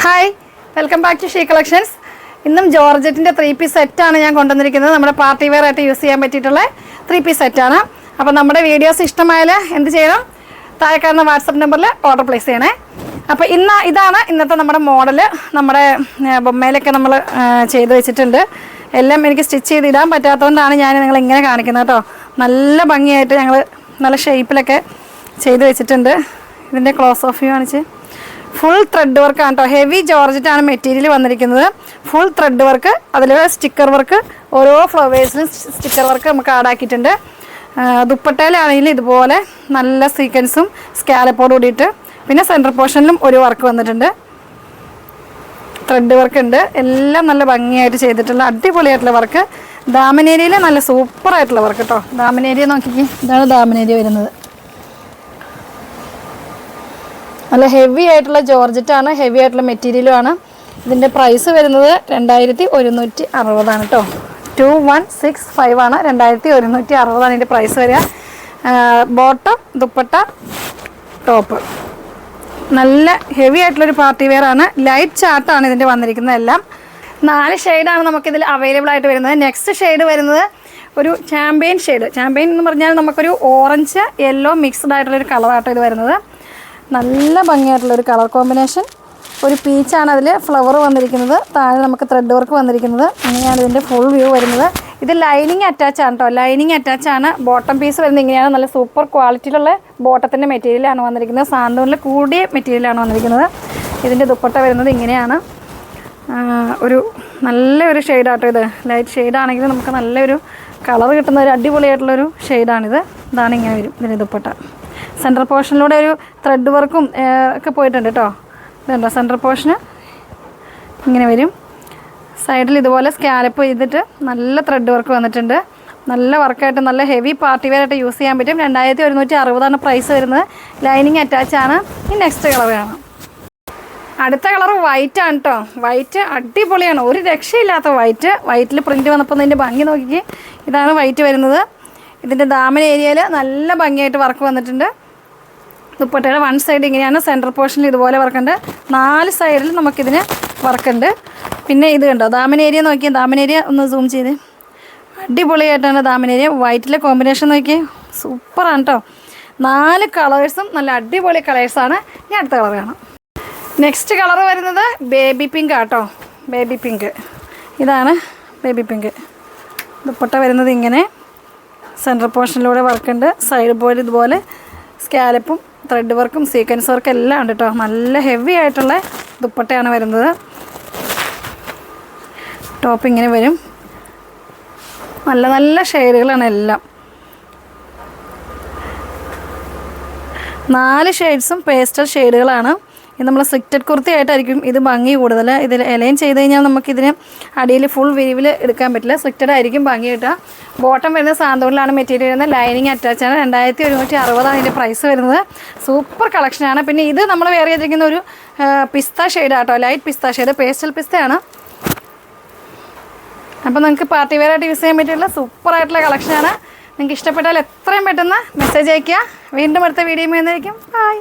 Hi, welcome back to she collections. ഇന്നും ജോർജറ്റിൻ്റെ 3-piece സെറ്റാണ് ഞാൻ കൊണ്ടുവന്നിരിക്കുന്നത്. നമ്മുടെ പാർട്ടി വെയർ ആയിട്ട് യൂസ് ചെയ്യാൻ പറ്റിയിട്ടുള്ള 3-piece സെറ്റാണ്. അപ്പോൾ നമ്മുടെ വീഡിയോസ് ഇഷ്ടമായാൽ എന്ത് ചെയ്യണം? താഴെ കാണുന്ന വാട്സപ്പ് നമ്പറിൽ ഓർഡർ പ്ലേസ് ചെയ്യണേ. അപ്പോൾ ഇതാണ് ഇന്നത്തെ നമ്മുടെ മോഡൽ. നമ്മുടെ ബൊമ്മയിലൊക്കെ നമ്മൾ ചെയ്ത് വെച്ചിട്ടുണ്ട്. എല്ലാം എനിക്ക് സ്റ്റിച്ച് ചെയ്തിടാൻ പറ്റാത്തതുകൊണ്ടാണ് ഞാൻ നിങ്ങളിങ്ങനെ കാണിക്കുന്നത് കേട്ടോ. നല്ല ഭംഗിയായിട്ട് ഞങ്ങൾ നല്ല ഷേപ്പിലൊക്കെ ചെയ്ത് വെച്ചിട്ടുണ്ട്. ഇതിൻ്റെ ക്ലോസ് ഓഫ് വ്യൂ കാണിച്ച് ഫുൾ ത്രെഡ് വർക്കാണ് കേട്ടോ. ഹെവി ജോർജറ്റാണ് മെറ്റീരിയൽ വന്നിരിക്കുന്നത്. ഫുൾ ത്രെഡ് വർക്ക്, അതിൽ സ്റ്റിക്കർ വർക്ക്, ഓരോ ഫ്ലവേഴ്സിനും സ്റ്റിക്കർ വർക്ക് നമുക്ക് ആഡാക്കിയിട്ടുണ്ട്. ദുപ്പട്ടയിലാണെങ്കിൽ ഇതുപോലെ നല്ല സീക്വൻസും സ്കാലപ്പോട് കൂടിയിട്ട്, പിന്നെ സെൻറ്റർ പോർഷനിലും ഒരു വർക്ക് വന്നിട്ടുണ്ട്. ത്രെഡ് വർക്ക് ഉണ്ട്. എല്ലാം നല്ല ഭംഗിയായിട്ട് ചെയ്തിട്ടുള്ള അടിപൊളിയായിട്ടുള്ള വർക്ക്. ദാമനേരിയയിൽ നല്ല സൂപ്പറായിട്ടുള്ള വർക്ക് കേട്ടോ. ദാമനേരിയ നോക്കിക്കേ, ഇതാണ് ദാമനേരിയ വരുന്നത്. നല്ല ഹെവി ആയിട്ടുള്ള ജോർജറ്റാണ്, ഹെവി ആയിട്ടുള്ള മെറ്റീരിയലുമാണ്. ഇതിൻ്റെ പ്രൈസ് വരുന്നത് 2160 കേട്ടോ. 2165 ആണ്. 2160 ഇതിൻ്റെ പ്രൈസ് വരിക. ബോട്ടം, ദുപ്പട്ട, ടോപ്പ് നല്ല ഹെവി ആയിട്ടുള്ളൊരു പാർട്ടി വെയർ ആണ്. ലൈറ്റ് ചാർട്ടാണ് ഇതിൻ്റെ വന്നിരിക്കുന്നത്. എല്ലാം 4 ഷെയ്ഡാണ് നമുക്കിതിൽ അവൈലബിൾ ആയിട്ട് വരുന്നത്. നെക്സ്റ്റ് ഷെയ്ഡ് വരുന്നത് ഒരു ചാമ്പ്യൻ ഷെയ്ഡ്. ചാമ്പ്യൻ എന്ന് പറഞ്ഞാൽ നമുക്കൊരു ഓറഞ്ച് യെല്ലോ മിക്സ്ഡ് ആയിട്ടുള്ളൊരു കളറാട്ടോ ഇത് വരുന്നത്. നല്ല ഭംഗിയായിട്ടുള്ളൊരു കളർ കോമ്പിനേഷൻ. ഒരു പീച്ചാണ് അതിൽ ഫ്ലവർ വന്നിരിക്കുന്നത്. താഴെ നമുക്ക് ത്രെഡ് വർക്ക് വന്നിരിക്കുന്നത്. ഇങ്ങനെയാണ് ഇതിൻ്റെ ഫുൾ വ്യൂ വരുന്നത്. ഇത് ലൈനിങ് അറ്റാച്ച് ആണ് കേട്ടോ. ലൈനിങ് അറ്റാച്ച് ആണ്. ബോട്ടം പീസ് വരുന്നത് ഇങ്ങനെയാണ്. നല്ല സൂപ്പർ ക്വാളിറ്റിയിലുള്ള ബോട്ടത്തിൻ്റെ മെറ്റീരിയലാണ് വന്നിരിക്കുന്നത്. സാന്തൂണിൽ കൂടിയ മെറ്റീരിയലാണ് വന്നിരിക്കുന്നത്. ഇതിൻ്റെ ദുപ്പട്ട വരുന്നത് ഇങ്ങനെയാണ്. ഒരു നല്ലൊരു ഷെയ്ഡാട്ടോ ഇത്. ലൈറ്റ് ഷെയ്ഡാണെങ്കിൽ നമുക്ക് നല്ലൊരു കളർ കിട്ടുന്ന ഒരു അടിപൊളിയായിട്ടുള്ളൊരു ഷെയ്ഡാണിത്. ഇതാണ് ഇങ്ങനെ വരും ഇതിൻ്റെ ദുപ്പട്ട. സെൻറ്റർ പോർഷനിലൂടെ ഒരു ത്രെഡ് വർക്കും ഒക്കെ പോയിട്ടുണ്ട് കേട്ടോ. ഇതുണ്ടോ സെൻറ്റർ പോർഷന് ഇങ്ങനെ വരും. സൈഡിൽ ഇതുപോലെ സ്കാലപ്പ് ചെയ്തിട്ട് നല്ല ത്രെഡ് വർക്ക് വന്നിട്ടുണ്ട്. നല്ല വർക്കായിട്ട് നല്ല ഹെവി പാർട്ടി വെയർ ആയിട്ട് യൂസ് ചെയ്യാൻ പറ്റും. 2160 പ്രൈസ് വരുന്നത്. ലൈനിങ് അറ്റാച്ച് ആണ്. ഈ നെക്സ്റ്റ് കളർ കാണാം. അടുത്ത കളർ വൈറ്റ് ആണ് കേട്ടോ. വൈറ്റ് അടിപൊളിയാണ്, ഒരു രക്ഷയില്ലാത്ത വൈറ്റ്. വൈറ്റിൽ പ്രിൻറ്റ് വന്നപ്പോൾ ഇതിൻ്റെ ഭംഗി നോക്കിക്കേ. ഇതാണ് വൈറ്റ് വരുന്നത്. ഇതിൻ്റെ ദാമൻ ഏരിയയിൽ നല്ല ഭംഗിയായിട്ട് വർക്ക് വന്നിട്ടുണ്ട്. ദുപ്പട്ടയുടെ വൺ സൈഡ് ഇങ്ങനെയാണ്. സെൻറ്റർ പോർഷനിൽ ഇതുപോലെ വർക്കുണ്ട്. 4 സൈഡിൽ നമുക്കിതിന് വർക്കുണ്ട്. പിന്നെ ഇത് കണ്ടോ ദാമൻ ഏരിയ നോക്കിയാൽ, ദാമൻ ഏരിയ ഒന്ന് സൂം ചെയ്ത്, അടിപൊളിയായിട്ടാണ് ദാമൻ ഏരിയ. വൈറ്റിലെ കോമ്പിനേഷൻ നോക്കിയാൽ സൂപ്പറാണ് കേട്ടോ. 4 കളേഴ്സും നല്ല അടിപൊളി കളേഴ്സാണ്. ഞാൻ അടുത്ത കളർ കാണാം. നെക്സ്റ്റ് കളർ വരുന്നത് ബേബി പിങ്ക് ആട്ടോ. ബേബി പിങ്ക്, ഇതാണ് ബേബി പിങ്ക്. ദുപ്പട്ട വരുന്നത് ഇങ്ങനെ. സെൻറ്റർ പോർഷനിലൂടെ വർക്കുണ്ട്. സൈഡ് പോയിൽ ഇതുപോലെ സ്കാലപ്പും ത്രെഡ് വർക്കും സീക്വൻസ് വർക്കും എല്ലാം ഉണ്ട് കേട്ടോ. നല്ല ഹെവി ആയിട്ടുള്ള ദുപ്പട്ടയാണ് വരുന്നത്. ടോപ്പ് ഇങ്ങനെ വരും. നല്ല നല്ല ഷെയ്ഡുകളാണ് എല്ലാം. 4 ഷെയ്ഡ്സും പേസ്റ്റൽ ഷെയ്ഡുകളാണ്. ഇത് നമ്മൾ സ്ലിറ്റഡ് കുർത്തി ആയിട്ടായിരിക്കും ഇത് ഭംഗി കൂടുതൽ. ഇതിൽ എലൈൻ ചെയ്ത് കഴിഞ്ഞാൽ നമുക്കിതിന് അടിയിൽ ഫുൾ വിരിവിൽ എടുക്കാൻ പറ്റില്ല. സ്ലിറ്റഡ് ആയിരിക്കും ഭംഗി കിട്ടുക. ബോട്ടം വരുന്നത് സാന്തൂണിലാണ് മെറ്റീരിയൽ വരുന്നത്. ലൈനിങ് അറ്റാച്ചാണ്. 2160 അതിൻ്റെ പ്രൈസ് വരുന്നത്. സൂപ്പർ കളക്ഷനാണ്. പിന്നെ ഇത് നമ്മൾ വേറെ ചെയ്തിരിക്കുന്ന ഒരു പിസ്ത ഷെയ്ഡാട്ടോ. ലൈറ്റ് പിസ്ത ഷെയ്ഡ്, പേസ്റ്റൽ പിസ്തയാണ്. അപ്പോൾ നിങ്ങൾക്ക് പാർട്ടി വെയർ ആയിട്ട് യൂസ് ചെയ്യാൻ പറ്റിയുള്ള സൂപ്പറായിട്ടുള്ള കളക്ഷനാണ്. നിങ്ങൾക്ക് ഇഷ്ടപ്പെട്ടാൽ എത്രയും പെട്ടെന്ന് മെസ്സേജ് അയയ്ക്കുക. വീണ്ടും അടുത്ത വീഡിയോ വരുന്നതായിരിക്കും. ബൈ.